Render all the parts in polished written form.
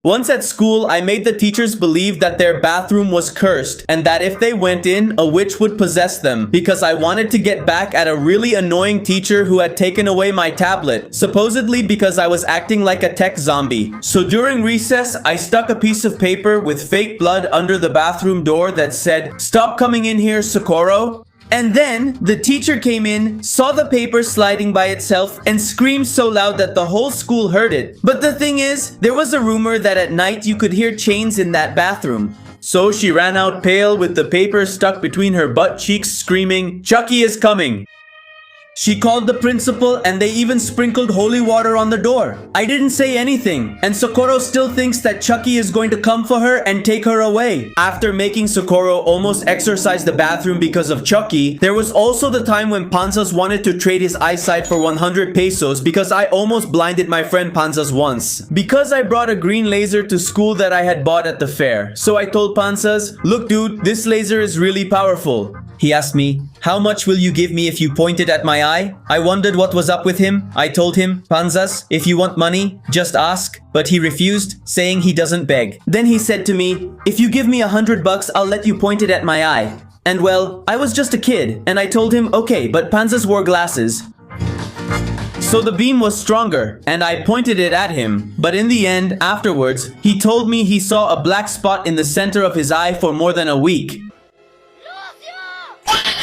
Once at school, I made the teachers believe that their bathroom was cursed and that if they went in, a witch would possess them because I wanted to get back at a really annoying teacher who had taken away my tablet, supposedly because I was acting like a tech zombie. So during recess, I stuck a piece of paper with fake blood under the bathroom door that said, "Stop coming in here, Socorro." And then, the teacher came in, saw the paper sliding by itself, and screamed so loud that the whole school heard it. But the thing is, there was a rumor that at night you could hear chains in that bathroom. So she ran out pale with the paper stuck between her butt cheeks, screaming, "Chucky is coming!" She called the principal and they even sprinkled holy water on the door. I didn't say anything, and Socorro still thinks that Chucky is going to come for her and take her away. After making Socorro almost exorcise the bathroom because of Chucky, there was also the time when Panzas wanted to trade his eyesight for 100 pesos because I almost blinded my friend Panzas once. Because I brought a green laser to school that I had bought at the fair. So I told Panzas, "Look dude, this laser is really powerful." He asked me, "How much will you give me if you point it at my eye?" I wondered what was up with him. I told him, "Panzas, if you want money, just ask." But he refused, saying he doesn't beg. Then he said to me, "If you give me 100 bucks, I'll let you point it at my eye." And well, I was just a kid, and I told him, okay, but Panzas wore glasses. So the beam was stronger, and I pointed it at him. But in the end, afterwards, he told me he saw a black spot in the center of his eye for more than a week.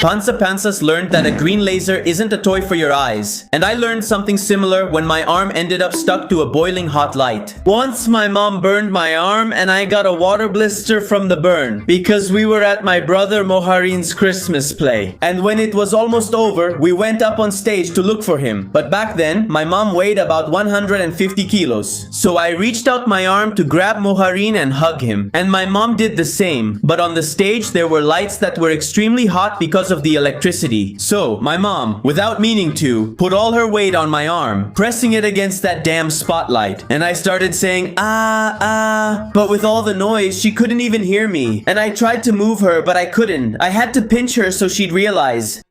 Panzas learned that a green laser isn't a toy for your eyes. And I learned something similar when my arm ended up stuck to a boiling hot light. Once my mom burned my arm and I got a water blister from the burn because we were at my brother Moharin's Christmas play. And when it was almost over, we went up on stage to look for him. But back then, my mom weighed about 150 kilos. So I reached out my arm to grab Moharin and hug him. And my mom did the same. But on the stage, there were lights that were extremely hot because of the electricity. So my mom, without meaning to, put all her weight on my arm, pressing it against that damn spotlight. And I started saying, "Ah, ah," but with all the noise, she couldn't even hear me. And I tried to move her, but I couldn't. I had to pinch her so she'd realize.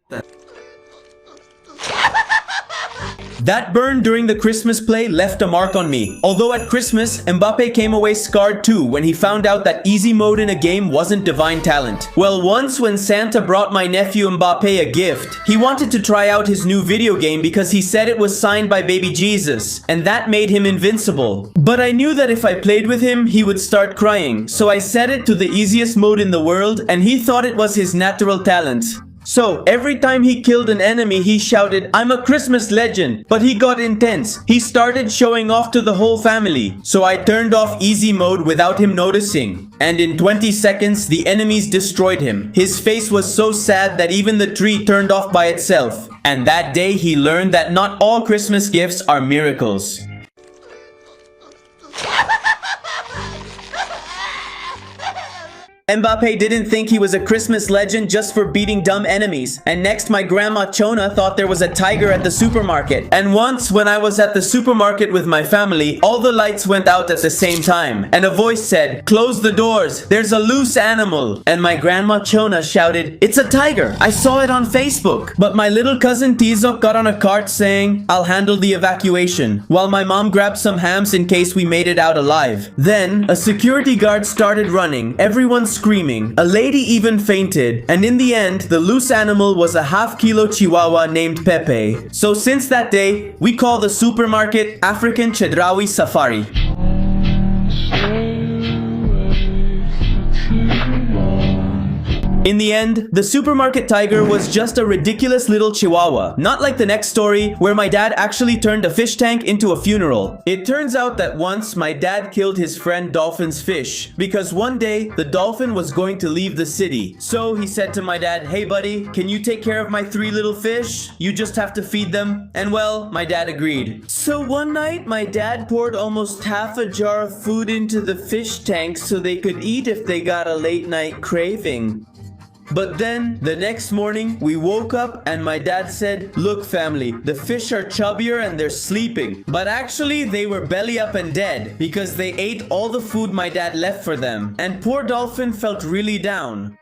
That burn during the Christmas play left a mark on me. Although at Christmas, Mbappe came away scarred too when he found out that easy mode in a game wasn't divine talent. Well, once when Santa brought my nephew Mbappe a gift, he wanted to try out his new video game because he said it was signed by baby Jesus, and that made him invincible. But I knew that if I played with him, he would start crying, so I set it to the easiest mode in the world, and he thought it was his natural talent. So, every time he killed an enemy, he shouted, "I'm a Christmas legend." But he got intense. He started showing off to the whole family. So I turned off easy mode without him noticing. And in 20 seconds, the enemies destroyed him. His face was so sad that even the tree turned off by itself. And that day, he learned that not all Christmas gifts are miracles. Mbappe didn't think he was a Christmas legend just for beating dumb enemies. And next, my grandma Chona thought there was a tiger at the supermarket. And once, when I was at the supermarket with my family, all the lights went out at the same time. And a voice said, "Close the doors, there's a loose animal." And my grandma Chona shouted, "It's a tiger, I saw it on Facebook." But my little cousin Tizok got on a cart saying, "I'll handle the evacuation," while my mom grabbed some hams in case we made it out alive. Then, a security guard started running, everyone screaming. A lady even fainted, and in the end, the loose animal was a half-kilo chihuahua named Pepe. So since that day, we call the supermarket African Chedraui Safari. In the end, the supermarket tiger was just a ridiculous little chihuahua. Not like the next story, where my dad actually turned a fish tank into a funeral. It turns out that once my dad killed his friend Dolphin's fish, because one day, the dolphin was going to leave the city. So he said to my dad, "Hey buddy, can you take care of my 3 little fish? You just have to feed them." And well, my dad agreed. So one night, my dad poured almost half a jar of food into the fish tank so they could eat if they got a late night craving. But then, the next morning, we woke up and my dad said, "Look family, the fish are chubbier and they're sleeping." But actually, they were belly up and dead because they ate all the food my dad left for them. And poor Dolphin felt really down.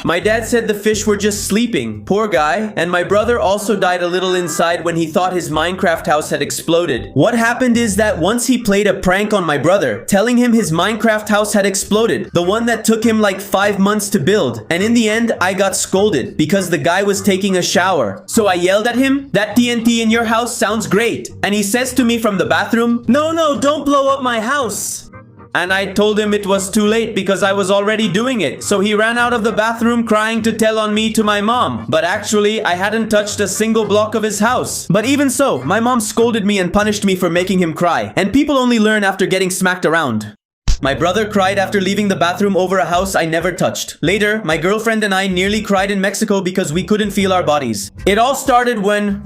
My dad said the fish were just sleeping. Poor guy. And my brother also died a little inside when he thought his Minecraft house had exploded. What happened is that once he played a prank on my brother, telling him his Minecraft house had exploded, the one that took him like 5 months to build. And in the end, I got scolded because the guy was taking a shower. So I yelled at him, "That TNT in your house sounds great." And he says to me from the bathroom, "No, don't blow up my house." And I told him it was too late because I was already doing it. So he ran out of the bathroom crying to tell on me to my mom. But actually, I hadn't touched a single block of his house. But even so, my mom scolded me and punished me for making him cry. And people only learn after getting smacked around. My brother cried after leaving the bathroom over a house I never touched. Later, my girlfriend and I nearly cried in Mexico because we couldn't feel our bodies. It all started when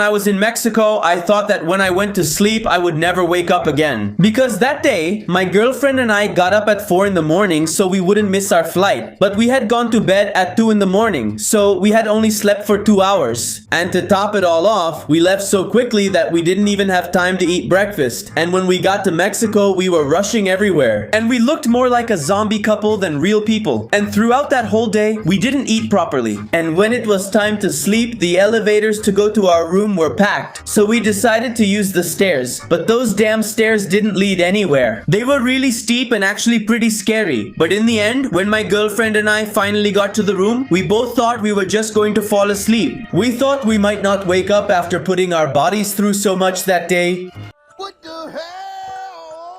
I was in Mexico, I thought that when I went to sleep, I would never wake up again. Because that day, my girlfriend and I got up at 4 in the morning so we wouldn't miss our flight. But we had gone to bed at 2 in the morning, so we had only slept for 2 hours. And to top it all off, we left so quickly that we didn't even have time to eat breakfast. And when we got to Mexico, we were rushing everywhere. And we looked more like a zombie couple than real people. And throughout that whole day, we didn't eat properly. And when it was time to sleep, the elevators to go to our room were packed. So we decided to use the stairs. But those damn stairs didn't lead anywhere. They were really steep and actually pretty scary. But in the end, when my girlfriend and I finally got to the room, we both thought we were just going to fall asleep. We thought we might not wake up after putting our bodies through so much that day. What the hell?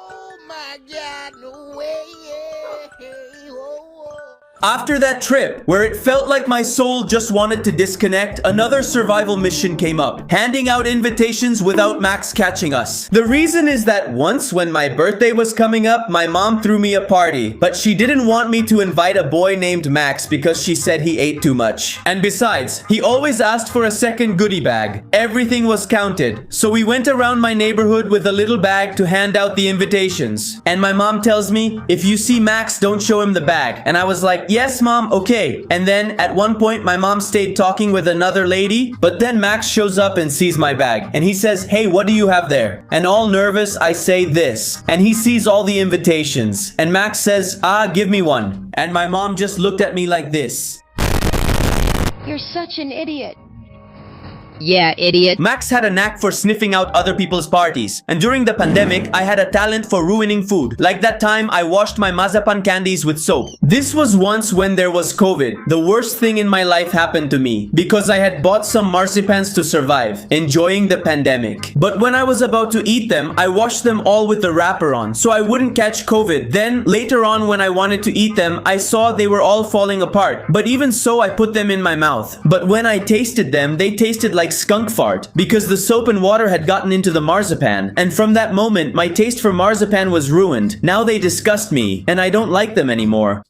Oh my God, no way. After that trip, where it felt like my soul just wanted to disconnect, another survival mission came up, handing out invitations without Max catching us. The reason is that once when my birthday was coming up, my mom threw me a party, but she didn't want me to invite a boy named Max because she said he ate too much. And besides, he always asked for a second goodie bag. Everything was counted. So we went around my neighborhood with a little bag to hand out the invitations. And my mom tells me, "If you see Max, don't show him the bag." And I was like, "Yes, mom, okay." And then at one point, my mom stayed talking with another lady, but then Max shows up and sees my bag. And he says, "Hey, what do you have there?" And all nervous, I say this. And he sees all the invitations. And Max says, "Give me one." And my mom just looked at me like this. You're such an idiot. Yeah, idiot. Max had a knack for sniffing out other people's parties. And during the pandemic, I had a talent for ruining food. Like that time, I washed my mazapan candies with soap. This was once when there was COVID. The worst thing in my life happened to me because I had bought some marzipans to survive, enjoying the pandemic. But when I was about to eat them, I washed them all with the wrapper on so I wouldn't catch COVID. Then later on when I wanted to eat them, I saw they were all falling apart. But even so, I put them in my mouth. But when I tasted them, they tasted like skunk fart because the soap and water had gotten into the marzipan. And from that moment, my taste for marzipan was ruined. Now they disgust me, and I don't like them anymore.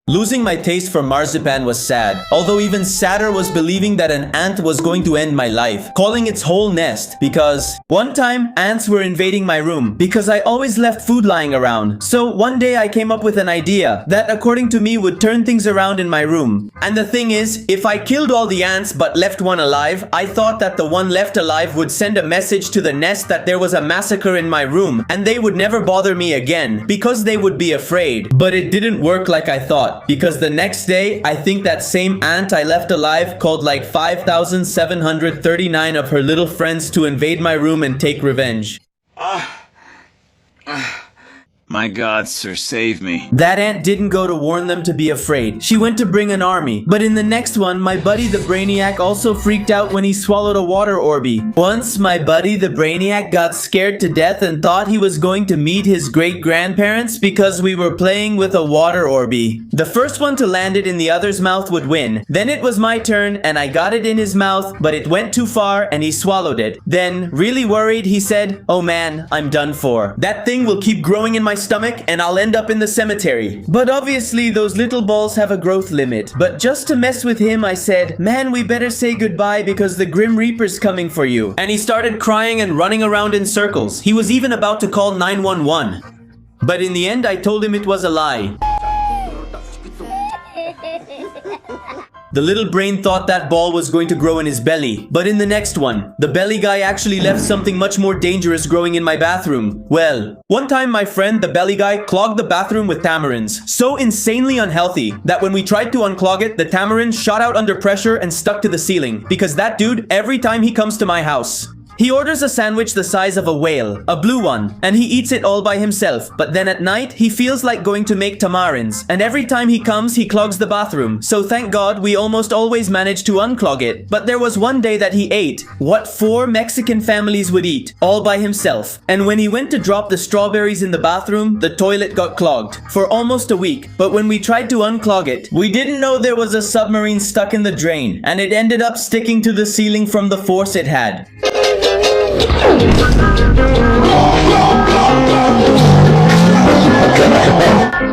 Losing my taste for marzipan was sad, although even sadder was believing that an ant was going to end my life, calling its whole nest, because one time ants were invading my room because I always left food lying around. So one day I came up with an idea that according to me would turn things around in my room. And the thing is, if I killed all the ants but left one alive, I thought that the one left alive would send a message to the nest that there was a massacre in my room and they would never bother me again because they would be afraid. But it didn't work like I thought. Because the next day, I think that same ant I left alive called like 5,739 of her little friends to invade my room and take revenge. My God, sir, save me. That ant didn't go to warn them to be afraid. She went to bring an army. But in the next one, my buddy the Brainiac also freaked out when he swallowed a water orby. Once, my buddy the Brainiac got scared to death and thought he was going to meet his great-grandparents because we were playing with a water orby. The first one to land it in the other's mouth would win. Then it was my turn and I got it in his mouth, but it went too far and he swallowed it. Then, really worried, he said, "Oh man, I'm done for. That thing will keep growing in my stomach and I'll end up in the cemetery." But obviously those little balls have a growth limit. But just to mess with him, I said, "Man, we better say goodbye because the Grim Reaper's coming for you." And he started crying and running around in circles. He was even about to call 911. But in the end, I told him it was a lie. The little brain thought that ball was going to grow in his belly, but in the next one, the belly guy actually left something much more dangerous growing in my bathroom. Well, one time my friend, the belly guy, clogged the bathroom with tamarins, so insanely unhealthy that when we tried to unclog it, the tamarind shot out under pressure and stuck to the ceiling, because that dude, every time he comes to my house, he orders a sandwich the size of a whale, a blue one, and he eats it all by himself. But then at night, he feels like going to make tamarins, and every time he comes, he clogs the bathroom. So thank God, we almost always manage to unclog it. But there was one day that he ate what 4 Mexican families would eat, all by himself. And when he went to drop the strawberries in the bathroom, the toilet got clogged for almost a week. But when we tried to unclog it, we didn't know there was a submarine stuck in the drain, and it ended up sticking to the ceiling from the force it had.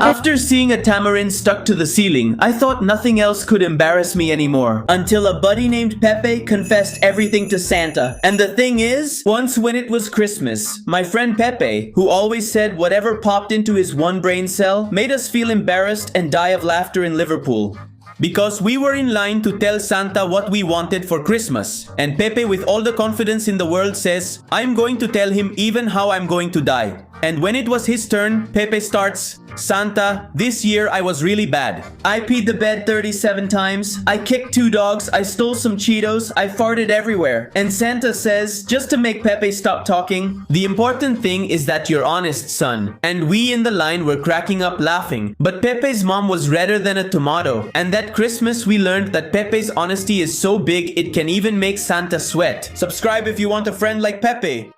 After seeing a tamarind stuck to the ceiling, I thought nothing else could embarrass me anymore. Until a buddy named Pepe confessed everything to Santa. And the thing is, once when it was Christmas, my friend Pepe, who always said whatever popped into his one brain cell, made us feel embarrassed and die of laughter in Liverpool. Because we were in line to tell Santa what we wanted for Christmas. And Pepe, with all the confidence in the world, says, I'm going to tell him even how I'm going to die. And when it was his turn, Pepe starts, Santa, this year I was really bad. I peed the bed 37 times, I kicked 2 dogs, I stole some Cheetos, I farted everywhere. And Santa says, just to make Pepe stop talking, the important thing is that you're honest, son. And we in the line were cracking up laughing. But Pepe's mom was redder than a tomato. And that Christmas we learned that Pepe's honesty is so big it can even make Santa sweat. Subscribe if you want a friend like Pepe.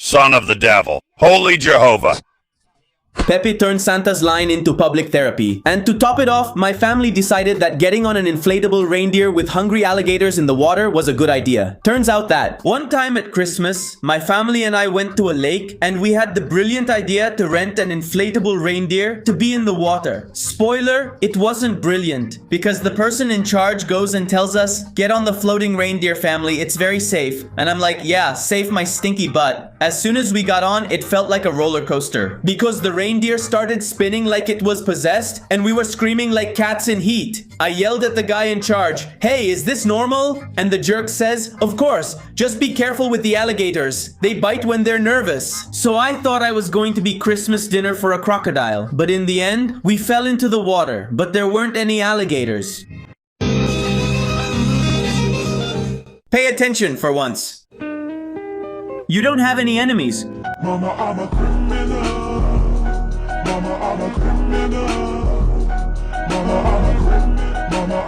Son of the devil, holy Jehovah. Pepe turned Santa's line into public therapy. And to top it off, my family decided that getting on an inflatable reindeer with hungry alligators in the water was a good idea. Turns out that one time at Christmas, my family and I went to a lake and we had the brilliant idea to rent an inflatable reindeer to be in the water. Spoiler, it wasn't brilliant because the person in charge goes and tells us, get on the floating reindeer, family, it's very safe. And I'm like, yeah, safe my stinky butt. As soon as we got on, it felt like a roller coaster because the reindeer started spinning like it was possessed and we were screaming like cats in heat. I yelled at the guy in charge, hey, is this normal? And the jerk says, of course, just be careful with the alligators. They bite when they're nervous. So I thought I was going to be Christmas dinner for a crocodile. But in the end, we fell into the water, but there weren't any alligators. Pay attention for once. You don't have any enemies. Mama, I'm a criminal. Mama, I'm a criminal. Mama, I'm a criminal. Mama,